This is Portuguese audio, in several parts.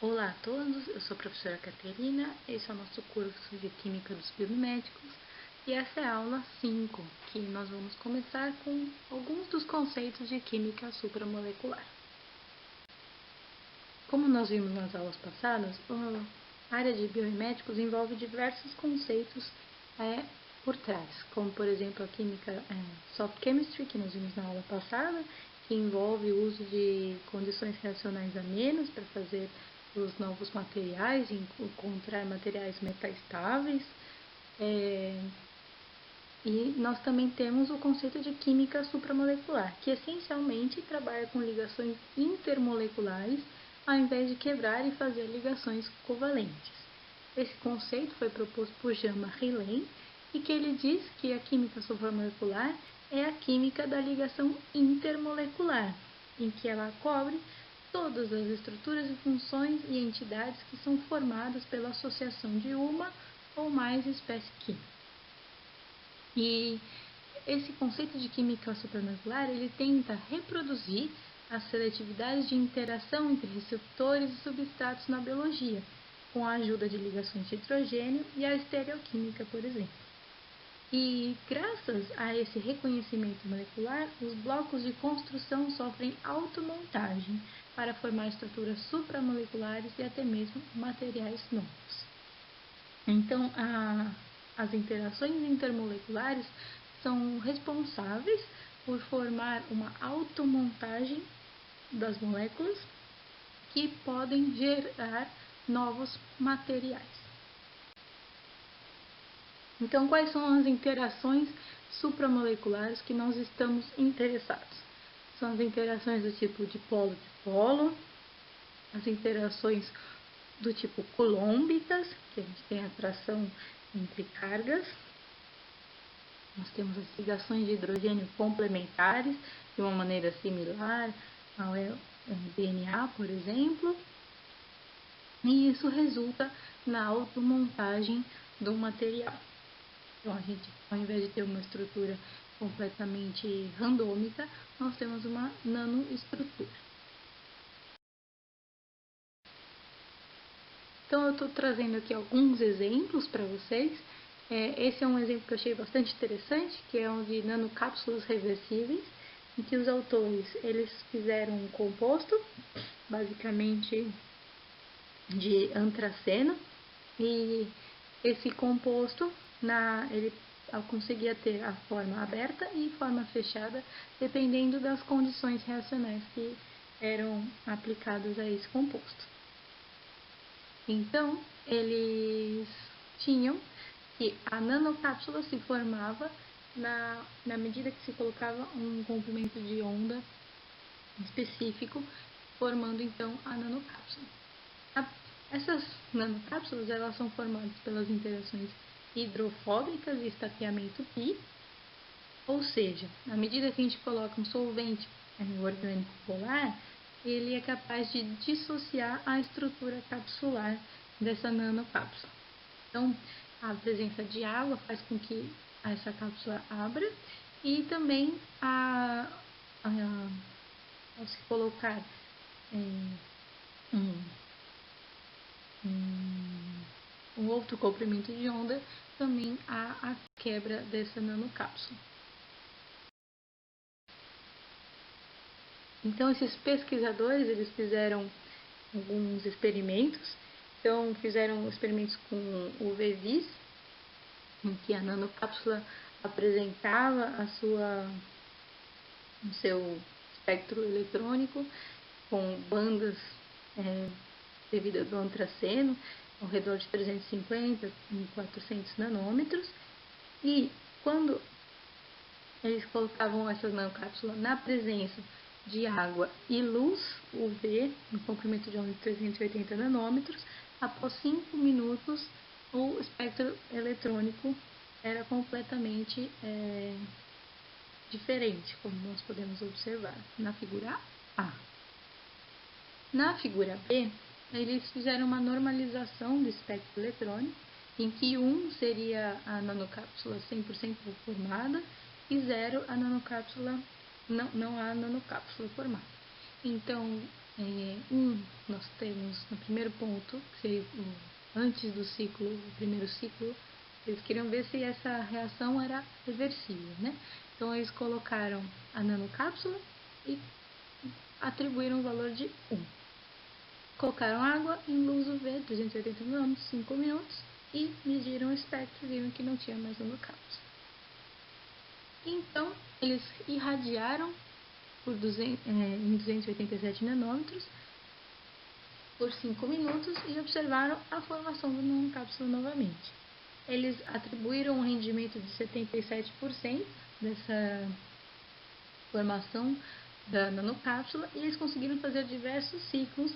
Olá a todos, eu sou a professora Caterina, esse é o nosso curso de Química dos Biomiméticos e essa é a aula 5, que nós vamos começar com alguns dos conceitos de química supramolecular. Como nós vimos nas aulas passadas, a área de biomiméticos envolve diversos conceitos por trás, como por exemplo a química soft chemistry, que nós vimos na aula passada, que envolve o uso de condições reacionais amenas para fazer os novos materiais, encontrar materiais metastáveis. E nós também temos o conceito de química supramolecular, que essencialmente trabalha com ligações intermoleculares, ao invés de quebrar e fazer ligações covalentes. Esse conceito foi proposto por Jean-Marie Lehn, e que ele diz que a química supramolecular é a química da ligação intermolecular, em que ela cobre todas as estruturas e funções e entidades que são formadas pela associação de uma ou mais espécies químicas. E esse conceito de química supramolecular, ele tenta reproduzir a seletividade de interação entre receptores e substratos na biologia, com a ajuda de ligações de hidrogênio e a estereoquímica, por exemplo. E graças a esse reconhecimento molecular, os blocos de construção sofrem automontagem para formar estruturas supramoleculares e até mesmo materiais novos. Então, as interações intermoleculares são responsáveis por formar uma automontagem das moléculas que podem gerar novos materiais. Então, quais são as interações supramoleculares que nós estamos interessados? São as interações do tipo dipolo-dipolo, as interações do tipo coulombitas, que a gente tem atração entre cargas. Nós temos as ligações de hidrogênio complementares, de uma maneira similar ao DNA, por exemplo. E isso resulta na automontagem do material. Então, a gente, ao invés de ter uma estrutura completamente randômica, nós temos uma nanoestrutura. Então, eu estou trazendo aqui alguns exemplos para vocês. Esse é um exemplo que eu achei bastante interessante, que é um de nanocápsulas reversíveis, em que os autores eles fizeram um composto, basicamente de antraceno, e esse composto ele conseguia ter a forma aberta e forma fechada, dependendo das condições reacionais que eram aplicadas a esse composto. Então, eles tinham que a nanocápsula se formava na medida que se colocava um comprimento de onda específico, formando então a nanocápsula. Essas nanocápsulas elas são formadas pelas interações hidrofóbicas e estaqueamento pi, ou seja, à medida que a gente coloca um solvente orgânico polar, ele é capaz de dissociar a estrutura capsular dessa nanocápsula. Então, a presença de água faz com que essa cápsula abra e também ao se colocar um outro comprimento de onda, também há a quebra dessa nanocápsula. Então, esses pesquisadores eles fizeram alguns experimentos. Então, fizeram experimentos com o VEVIS, em que a nanocápsula apresentava o seu espectro eletrônico com bandas devidas ao antraceno, ao redor de 350 e 400 nanômetros. E quando eles colocavam essas nanocápsulas na presença de água e luz UV, no comprimento de onda de 380 nanômetros, após 5 minutos o espectro eletrônico era completamente diferente, como nós podemos observar na figura A. Na figura B, eles fizeram uma normalização do espectro eletrônico, em que 1 seria a nanocápsula 100% formada e 0 a nanocápsula não há nanocápsula formada. Então, nós temos no primeiro ponto, que seria antes do ciclo, o primeiro ciclo, eles queriam ver se essa reação era reversível, né? Então, eles colocaram a nanocápsula e atribuíram o valor de 1. Colocaram água em luz UV, 280 nm, 5 minutos, e mediram o espectro e viram que não tinha mais nanocápsula. Então, eles irradiaram em 287 nanômetros por 5 minutos e observaram a formação da nanocápsula novamente. Eles atribuíram um rendimento de 77% dessa formação da nanocápsula e eles conseguiram fazer diversos ciclos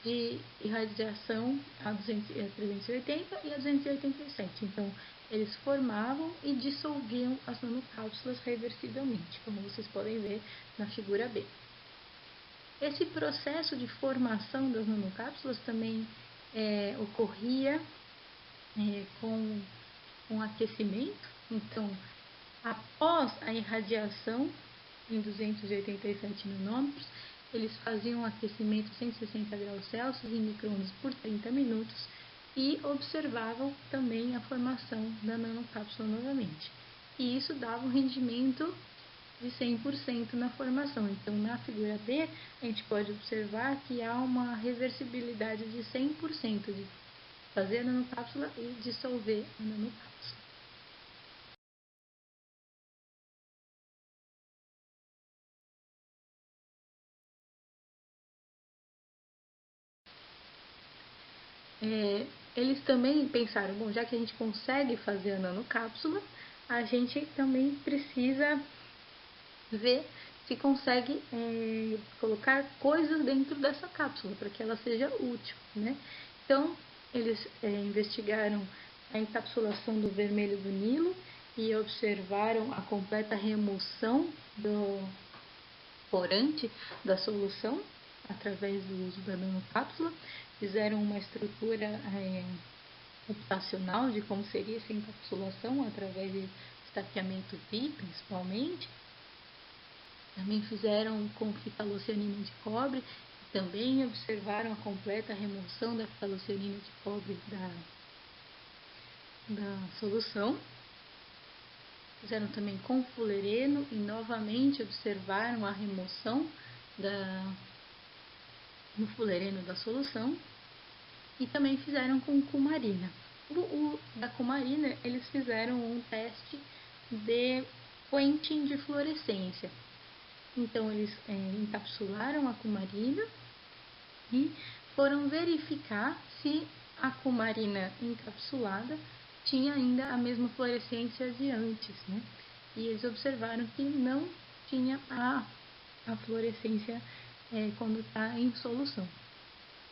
de irradiação a 380 e a 287. Então, eles formavam e dissolviam as nanocápsulas reversivelmente, como vocês podem ver na figura B. Esse processo de formação das nanocápsulas também ocorria com aquecimento. Então, após a irradiação em 287 nanômetros, eles faziam um aquecimento a 160 graus Celsius em micro-ondas por 30 minutos e observavam também a formação da nanocápsula novamente. E isso dava um rendimento de 100% na formação. Então, na figura B, a gente pode observar que há uma reversibilidade de 100% de fazer a nanocápsula e dissolver a nanocápsula. Eles também pensaram, bom, já que a gente consegue fazer a nanocápsula, a gente também precisa ver se consegue colocar coisas dentro dessa cápsula para que ela seja útil, né? Então, eles investigaram a encapsulação do vermelho do Nilo e observaram a completa remoção do corante da solução através do uso da nanocápsula. Fizeram uma estrutura computacional de como seria essa encapsulação através de estaqueamento pi, principalmente. Também fizeram com fitaloceanina de cobre e também observaram a completa remoção da fitaloceanina de cobre da solução. Fizeram também com fulereno e novamente observaram a remoção no fulereno da solução. E também fizeram com cumarina. Da cumarina, eles fizeram um teste de quenching de fluorescência. Então, eles encapsularam a cumarina e foram verificar se a cumarina encapsulada tinha ainda a mesma fluorescência de antes, né? E eles observaram que não tinha a fluorescência quando está em solução.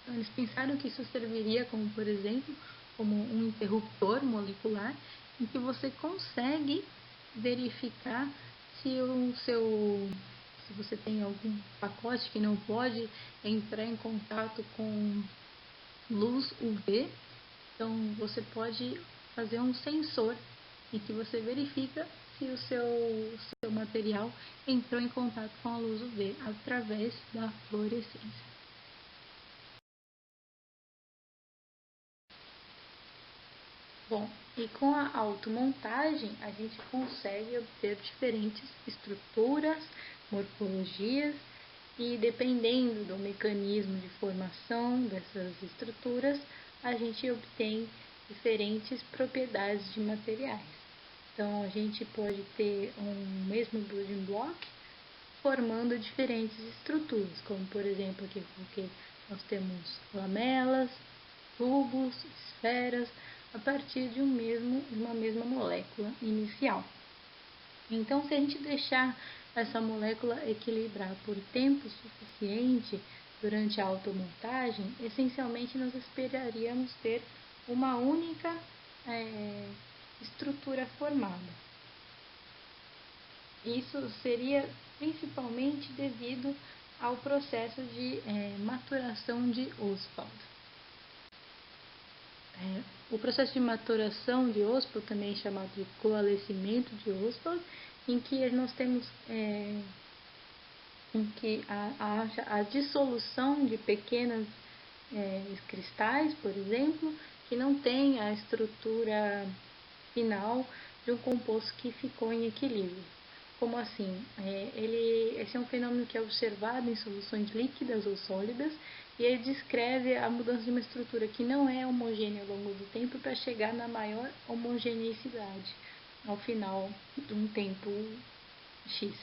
Então, eles pensaram que isso serviria como, por exemplo, como um interruptor molecular em que você consegue verificar se você tem algum pacote que não pode entrar em contato com luz UV. Então, você pode fazer um sensor em que você verifica se o seu material entrou em contato com a luz UV através da fluorescência. Bom, e com a automontagem a gente consegue obter diferentes estruturas, morfologias e dependendo do mecanismo de formação dessas estruturas, a gente obtém diferentes propriedades de materiais. Então, a gente pode ter um mesmo building block formando diferentes estruturas, como por exemplo aqui porque nós temos lamelas, tubos, esferas, a partir de uma mesma molécula inicial. Então, se a gente deixar essa molécula equilibrar por tempo suficiente durante a automontagem, essencialmente nós esperaríamos ter uma única estrutura formada. Isso seria principalmente devido ao processo de maturação de Ostwald. O processo de maturação de Ostwald, também chamado de coalescimento de Ostwald, em que nós temos a dissolução de pequenas cristais, por exemplo, que não têm a estrutura final de um composto que ficou em equilíbrio. Como assim? Esse é um fenômeno que é observado em soluções líquidas ou sólidas e ele descreve a mudança de uma estrutura que não é homogênea ao longo do tempo para chegar na maior homogeneicidade ao final de um tempo X.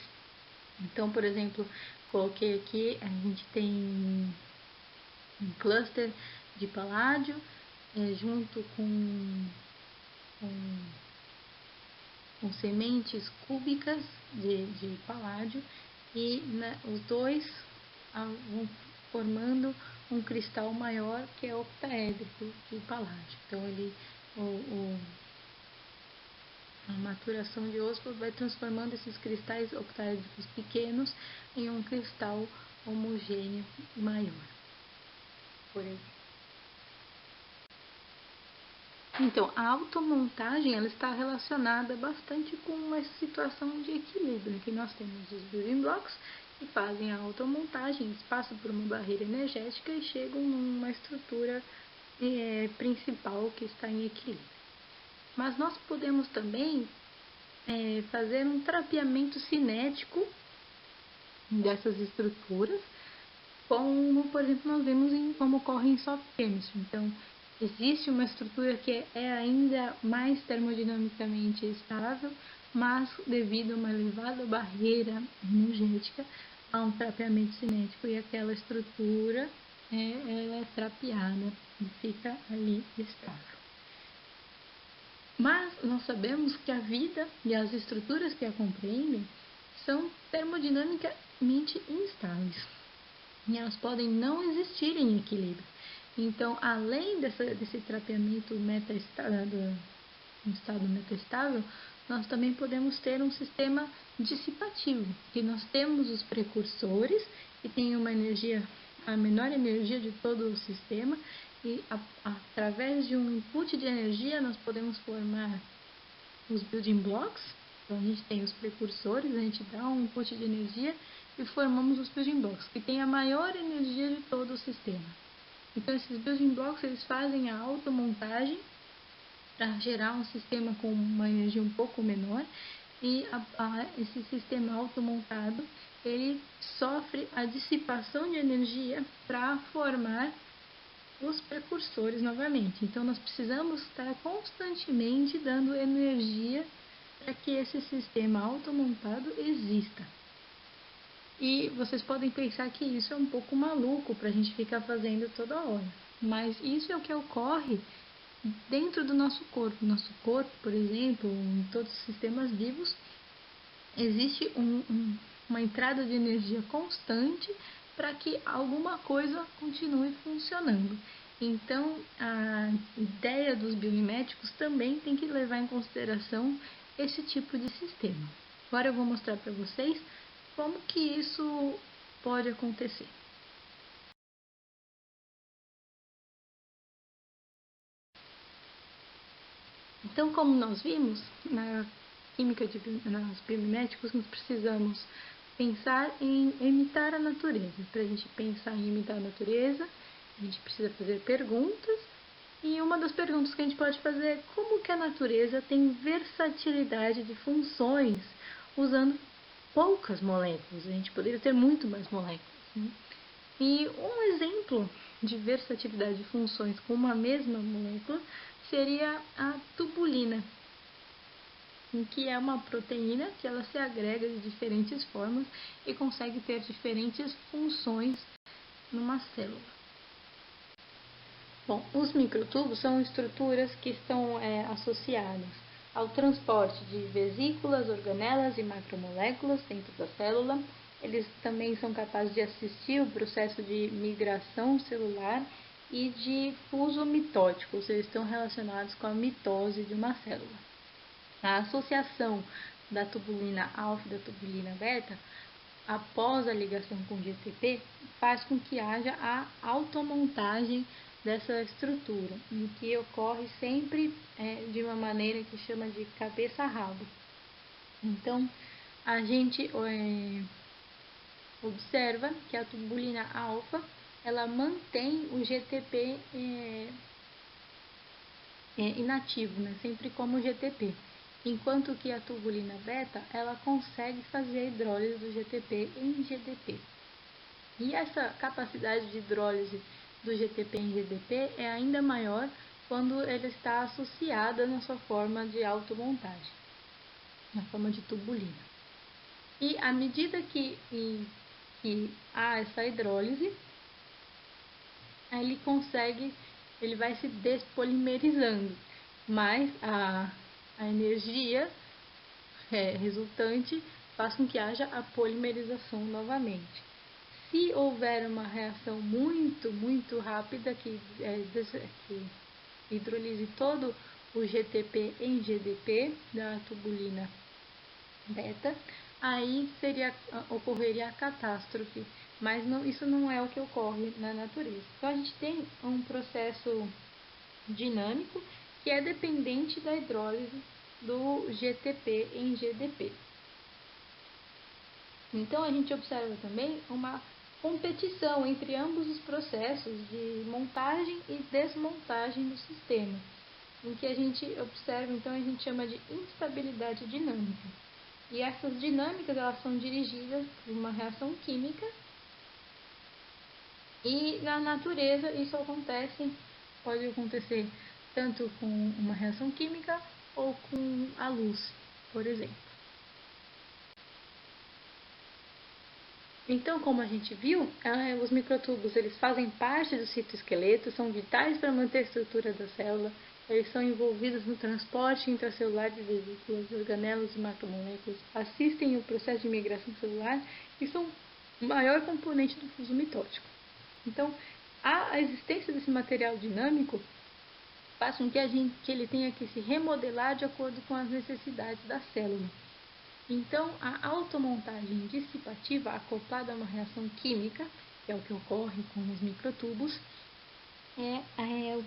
Então, por exemplo, coloquei aqui, a gente tem um cluster de paládio junto com, com sementes cúbicas de paládio e os dois vão formando um cristal maior que é octaédrico de paládio. Então, a maturação de osmo vai transformando esses cristais octaédricos pequenos em um cristal homogêneo maior, por exemplo. Então, a automontagem ela está relacionada bastante com essa situação de equilíbrio, que nós temos os building blocks que fazem a automontagem, eles passam por uma barreira energética e chegam numa estrutura principal que está em equilíbrio. Mas nós podemos também fazer um trapeamento cinético dessas estruturas, como, por exemplo, nós vemos como ocorre em soft chemistry. Então, existe uma estrutura que é ainda mais termodinamicamente estável, mas devido a uma elevada barreira energética, há um trapeamento cinético e aquela estrutura ela é trapeada e fica ali estável. Mas nós sabemos que a vida e as estruturas que a compreendem são termodinamicamente instáveis e elas podem não existir em equilíbrio. Então, além desse trapeamento em estado metaestável, nós também podemos ter um sistema dissipativo, que nós temos os precursores, que têm a menor energia de todo o sistema, e através de um input de energia nós podemos formar os building blocks. Então a gente tem os precursores, a gente dá um input de energia e formamos os building blocks, que têm a maior energia de todo o sistema. Então esses building blocks eles fazem a automontagem para gerar um sistema com uma energia um pouco menor e esse sistema automontado ele sofre a dissipação de energia para formar os precursores novamente. Então, nós precisamos estar constantemente dando energia para que esse sistema automontado exista. E vocês podem pensar que isso é um pouco maluco para a gente ficar fazendo toda hora. Mas isso é o que ocorre dentro do nosso corpo. Nosso corpo, por exemplo, em todos os sistemas vivos, existe uma entrada de energia constante para que alguma coisa continue funcionando. Então, a ideia dos biomiméticos também tem que levar em consideração esse tipo de sistema. Agora eu vou mostrar para vocês como que isso pode acontecer. Então, como nós vimos, na química nos biomiméticos, nós precisamos pensar em imitar a natureza. Para a gente pensar em imitar a natureza, a gente precisa fazer perguntas. E uma das perguntas que a gente pode fazer é como que a natureza tem versatilidade de funções usando poucas moléculas. A gente poderia ter muito mais moléculas. Né? E um exemplo de versatilidade de funções com uma mesma molécula seria a tubulina, em que é uma proteína que ela se agrega de diferentes formas e consegue ter diferentes funções numa célula. Bom, os microtubos são estruturas que estão associadas ao transporte de vesículas, organelas e macromoléculas dentro da célula. Eles também são capazes de assistir o processo de migração celular e de fuso mitótico, ou seja, estão relacionados com a mitose de uma célula. A associação da tubulina alfa e da tubulina beta, após a ligação com o GTP, faz com que haja a automontagem dessa estrutura, em que ocorre sempre de uma maneira que chama de cabeça-rabo. Então, a gente observa que a tubulina alfa ela mantém o GTP inativo, né? Sempre como GTP. Enquanto que a tubulina beta, ela consegue fazer a hidrólise do GTP em GDP. E essa capacidade de hidrólise do GTP em GDP é ainda maior quando ele está associada na sua forma de automontagem, na forma de tubulina. E à medida que há essa hidrólise, ele vai se despolimerizando, mas a energia resultante faz com que haja a polimerização novamente. Se houver uma reação muito rápida que hidrolise todo o GTP em GDP da tubulina beta, aí ocorreria a catástrofe, mas isso não é o que ocorre na natureza. Então a gente tem um processo dinâmico que é dependente da hidrólise do GTP em GDP. Então a gente observa também uma competição entre ambos os processos de montagem e desmontagem do sistema, em que a gente observa, então a gente chama de instabilidade dinâmica. E essas dinâmicas elas são dirigidas por uma reação química, e na natureza isso pode acontecer tanto com uma reação química ou com a luz, por exemplo. Então, como a gente viu, os microtúbulos eles fazem parte do citoesqueleto, são vitais para manter a estrutura da célula, eles são envolvidos no transporte intracelular de vesículas, organelos e macromoléculas, assistem o processo de migração celular e são o maior componente do fuso mitótico. Então, a existência desse material dinâmico faz com que ele tenha que se remodelar de acordo com as necessidades da célula. Então, a automontagem dissipativa acoplada a uma reação química, que é o que ocorre com os microtubos, é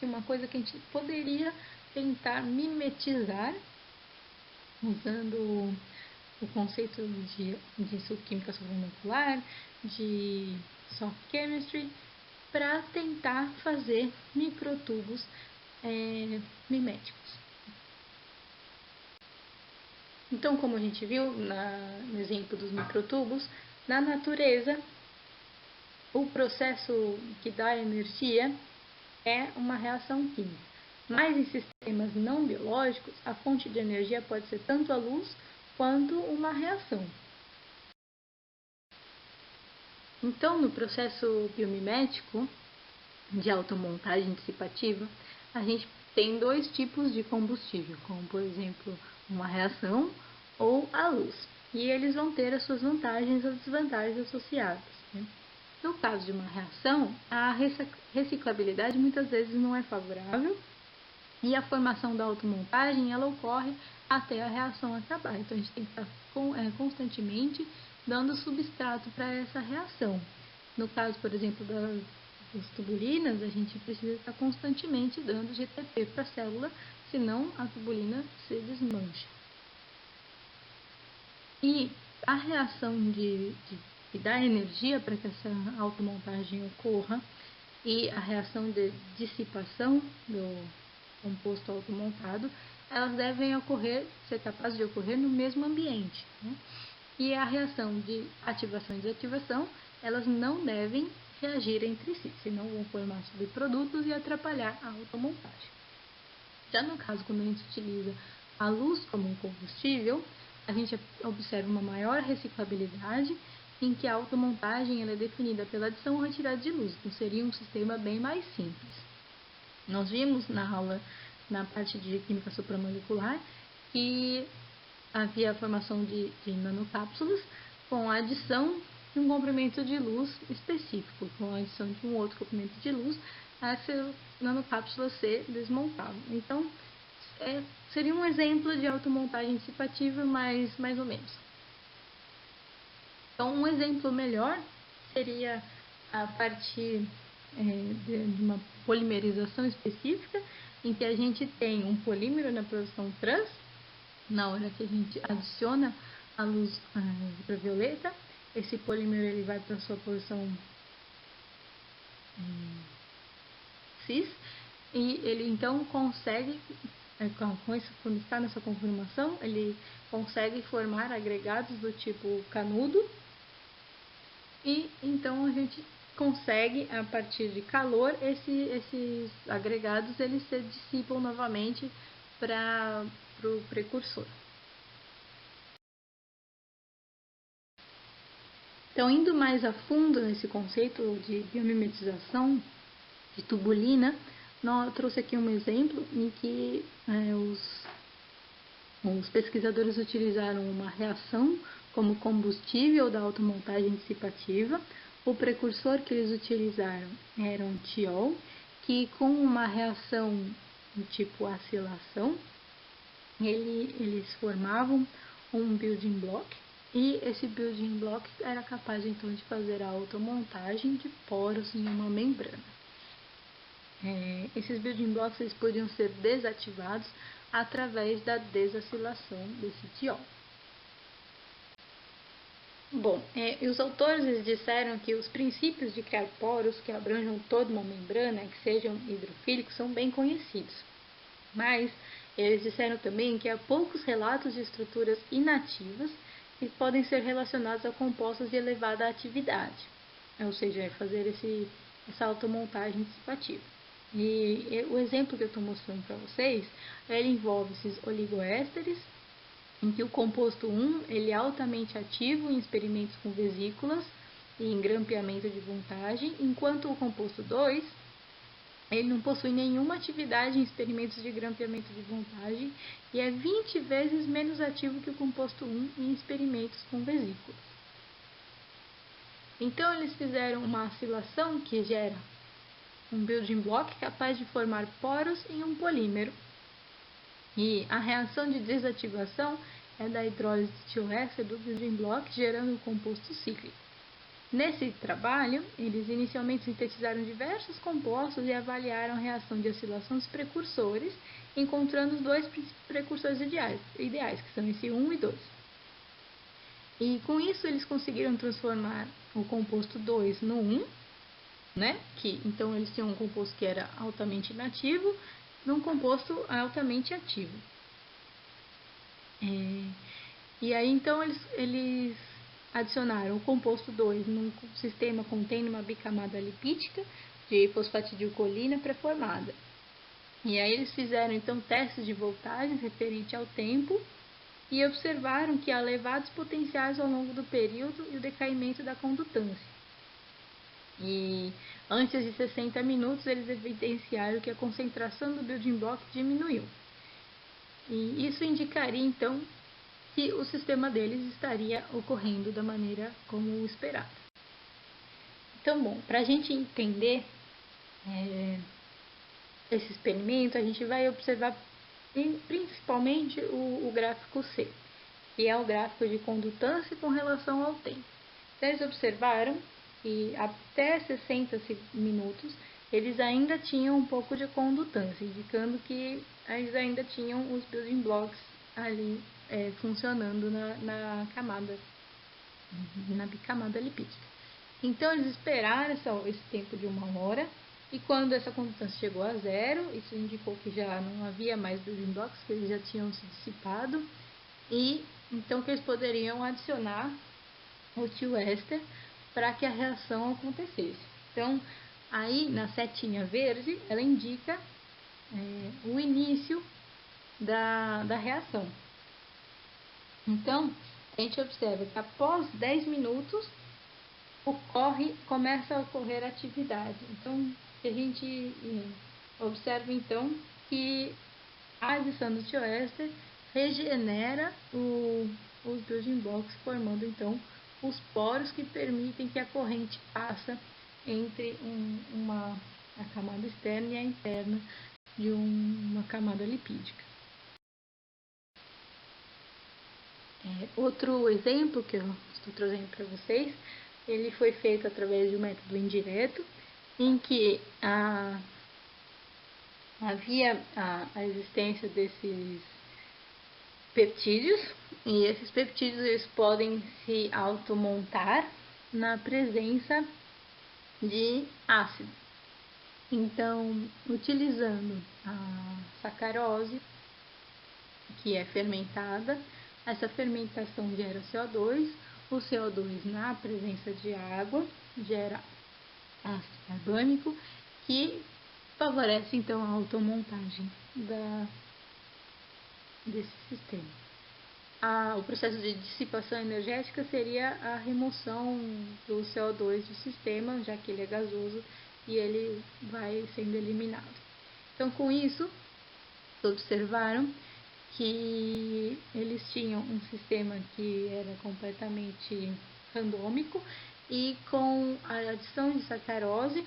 uma coisa que a gente poderia tentar mimetizar usando o conceito de química supramolecular, de soft chemistry, para tentar fazer microtubos miméticos. Então, como a gente viu no exemplo dos microtubos, na natureza, o processo que dá energia é uma reação química. Mas em sistemas não biológicos, a fonte de energia pode ser tanto a luz quanto uma reação. Então, no processo biomimético de automontagem dissipativa, a gente tem dois tipos de combustível, como por exemplo uma reação ou a luz. E eles vão ter as suas vantagens e as desvantagens associadas. Né? No caso de uma reação, a reciclabilidade muitas vezes não é favorável e a formação da automontagem ela ocorre até a reação acabar. Então a gente tem que estar constantemente dando substrato para essa reação. No caso, por exemplo, das tubulinas, a gente precisa estar constantemente dando GTP para a célula, senão a tubulina se desmancha. E a reação que dá energia para que essa automontagem ocorra e a reação de dissipação do composto automontado, elas devem ser capazes de ocorrer no mesmo ambiente. Né? E a reação de ativação e desativação, elas não devem reagir entre si, senão vão formar subprodutos e atrapalhar a automontagem. Já no caso, quando a gente utiliza a luz como um combustível, a gente observa uma maior reciclabilidade, em que a automontagem ela é definida pela adição ou retirada de luz, então seria um sistema bem mais simples. Nós vimos na aula, na parte de química supramolecular, que havia a formação de nanocápsulas com a adição de um comprimento de luz específico. Com a adição de um outro comprimento de luz, essa nanocápsula se desmontava. Então, seria um exemplo de automontagem dissipativa, mas mais ou menos. Então, um exemplo melhor seria a partir de uma polimerização específica, em que a gente tem um polímero na produção trans, na hora que a gente adiciona a luz ultravioleta, esse polímero ele vai para a sua posição cis, e ele então consegue, quando está nessa conformação, ele consegue formar agregados do tipo canudo, e então a gente consegue, a partir de calor, esses agregados eles se dissipam novamente para o precursor. Então, indo mais a fundo nesse conceito de biomimetização de tubulina, eu trouxe aqui um exemplo em que os pesquisadores utilizaram uma reação como combustível da automontagem dissipativa. O precursor que eles utilizaram era um tiol, que com uma reação do tipo acilação, eles formavam um building block, e esse building block era capaz então de fazer a automontagem de poros em uma membrana. Esses building blocks eles podiam ser desativados através da desacilação desse tiol. Bom, os autores eles disseram que os princípios de criar poros que abranjam toda uma membrana, que sejam hidrofílicos, são bem conhecidos. Mas eles disseram também que há poucos relatos de estruturas inativas que podem ser relacionados a compostos de elevada atividade, ou seja, fazer essa automontagem dissipativa. E o exemplo que eu estou mostrando para vocês, ele envolve esses oligoésteres, em que o composto 1 ele é altamente ativo em experimentos com vesículas e em grampeamento de vontade, enquanto o composto 2 ele não possui nenhuma atividade em experimentos de grampeamento de vontade e é 20 vezes menos ativo que o composto 1 em experimentos com vesículas. Então, eles fizeram uma acilação que gera um building block capaz de formar poros em um polímero. E a reação de desativação é da hidrólise de tioéster do building block, gerando um composto cíclico. Nesse trabalho, eles inicialmente sintetizaram diversos compostos e avaliaram a reação de acilação dos precursores, encontrando os dois precursores ideais, que são esse 1 e 2. E com isso eles conseguiram transformar o composto 2 no 1, então eles tinham um composto que era altamente inativo, num composto altamente ativo. E aí então eles adicionaram o composto 2 num sistema contendo uma bicamada lipídica de fosfatidilcolina pré-formada. E aí eles fizeram então testes de voltagens referente ao tempo e observaram que há elevados potenciais ao longo do período e o decaimento da condutância. E antes de 60 minutos eles evidenciaram que a concentração do building block diminuiu. E isso indicaria então que o sistema deles estaria ocorrendo da maneira como esperado. Então, bom, para a gente entender esse experimento, a gente vai observar principalmente o gráfico C, que é o gráfico de condutância com relação ao tempo. Então, eles observaram que até 60 minutos eles ainda tinham um pouco de condutância, indicando que eles ainda tinham os building blocks ali funcionando na bicamada lipídica. Então, eles esperaram esse tempo de 1 hora, e quando essa condutância chegou a 0, isso indicou que já não havia mais building blocks, que eles já tinham se dissipado, e então que eles poderiam adicionar o tioéster para que a reação acontecesse. Então, aí na setinha verde, ela indica o início da reação. Então, a gente observa que após 10 minutos começa a ocorrer atividade. Então, a gente observa então que a adição do tioéster regenera os building blocks, formando então os poros que permitem que a corrente passe entre a camada externa e a interna de uma camada lipídica. Outro exemplo que eu estou trazendo para vocês, ele foi feito através de um método indireto, em que havia a existência desses peptídeos, e esses peptídeos eles podem se automontar na presença de ácido. Então, utilizando a sacarose, que é fermentada, essa fermentação gera CO2, o CO2 na presença de água gera ácido carbônico, que favorece então a automontagem desse sistema. O processo de dissipação energética seria a remoção do CO2 do sistema, já que ele é gasoso e ele vai sendo eliminado. Então, com isso, observaram que eles tinham um sistema que era completamente randômico e com a adição de sacarose,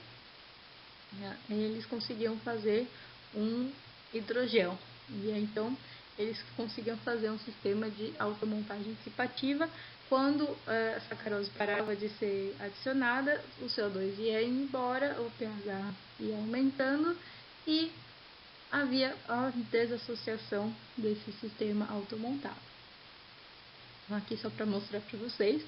eles conseguiam fazer um hidrogel. E então eles conseguiam fazer um sistema de automontagem dissipativa. Quando a sacarose parava de ser adicionada, o CO2 ia embora, o pH ia aumentando e havia a desassociação desse sistema automontado. Então, aqui só para mostrar para vocês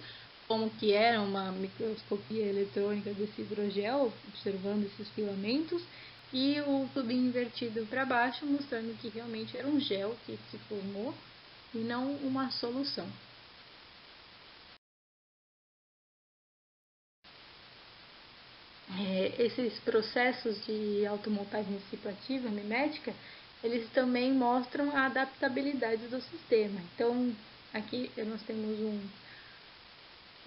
como que era uma microscopia eletrônica desse hidrogel, observando esses filamentos, e o tubinho invertido para baixo, mostrando que realmente era um gel que se formou e não uma solução. Esses processos de automontagem dissipativa mimética, eles também mostram a adaptabilidade do sistema. Então, aqui nós temos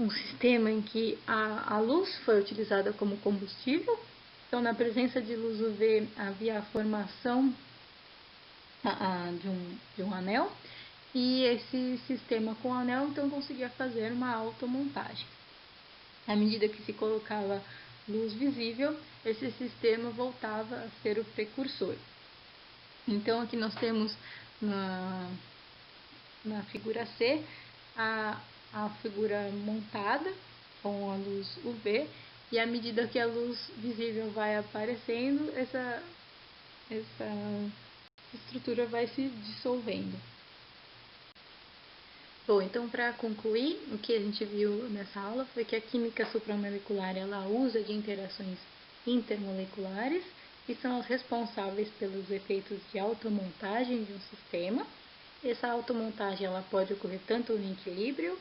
um sistema em que a luz foi utilizada como combustível. Então, na presença de luz UV, havia a formação de um anel, e esse sistema com anel, então, conseguia fazer uma automontagem. À medida que se colocava luz visível, esse sistema voltava a ser o precursor. Então, aqui nós temos na figura C a figura montada com a luz UV, e à medida que a luz visível vai aparecendo, essa estrutura vai se dissolvendo. Bom, então, para concluir, o que a gente viu nessa aula foi que a química supramolecular ela usa de interações intermoleculares, que são as responsáveis pelos efeitos de automontagem de um sistema. Essa automontagem ela pode ocorrer tanto em equilíbrio,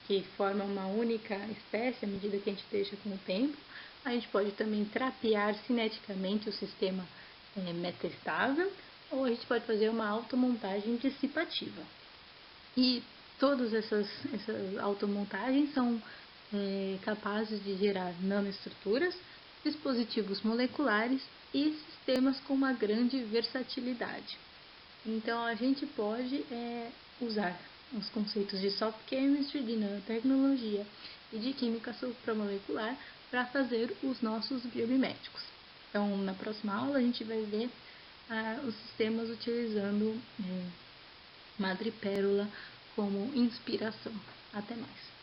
que forma uma única espécie à medida que a gente deixa com o tempo. A gente pode também trapear cineticamente o sistema metaestável, ou a gente pode fazer uma automontagem dissipativa. E todas essas automontagens são capazes de gerar nanoestruturas, dispositivos moleculares e sistemas com uma grande versatilidade. Então, a gente pode usar os conceitos de soft chemistry, de nanotecnologia e de química supramolecular para fazer os nossos biomiméticos. Então, na próxima aula, a gente vai ver os sistemas utilizando madrepérola como inspiração. Até mais!